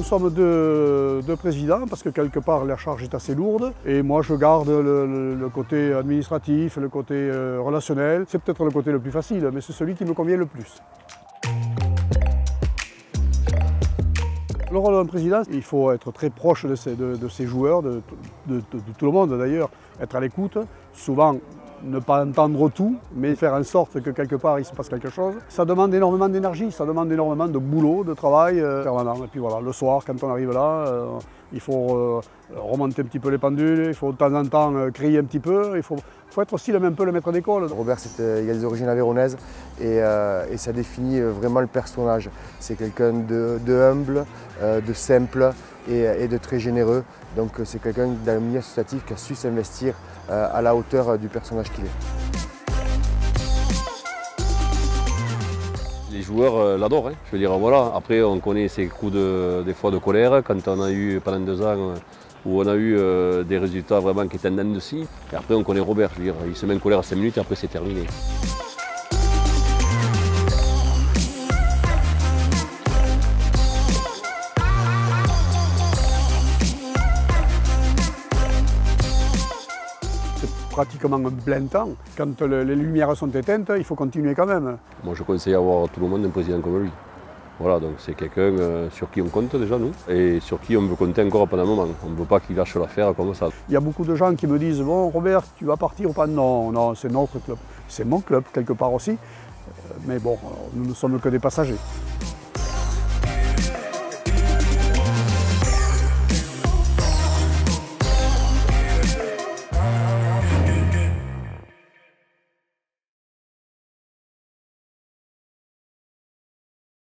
Nous sommes deux présidents parce que quelque part la charge est assez lourde et moi je garde le côté administratif, le côté relationnel. C'est peut-être le côté le plus facile, mais c'est celui qui me convient le plus. Le rôle d'un président, il faut être très proche de ses joueurs, de tout le monde d'ailleurs, être à l'écoute, souvent ne pas entendre tout, mais faire en sorte que quelque part il se passe quelque chose. Ça demande énormément d'énergie, ça demande énormément de boulot, de travail permanent. Et puis voilà, le soir, quand on arrive là, il faut remonter un petit peu les pendules, il faut de temps en temps crier un petit peu, il faut être aussi un peu le maître d'école. Robert, il a des origines aveyronaises et ça définit vraiment le personnage. C'est quelqu'un de humble, de simple et de très généreux. Donc c'est quelqu'un dans le milieu associatif qui a su s'investir à la hauteur du personnage qu'il est. Les joueurs l'adorent, hein. Je veux dire, voilà. Après, on connaît ses coups des fois de colère, quand on a eu pendant 2 ans où on a eu des résultats vraiment qui étaient en dents de scie. Et après, on connaît Robert, je veux dire, il se met en colère à 5 minutes et après c'est terminé. Pratiquement un plein temps. Quand les lumières sont éteintes, il faut continuer quand même. Moi je conseille à avoir tout le monde un président comme lui. Voilà, donc c'est quelqu'un sur qui on compte déjà nous et sur qui on veut compter encore pendant un moment. On ne veut pas qu'il lâche l'affaire comme ça. Il y a beaucoup de gens qui me disent « Bon Robert, tu vas partir ou pas ?» Non, non, c'est notre club. C'est mon club quelque part aussi, mais bon, nous ne sommes que des passagers.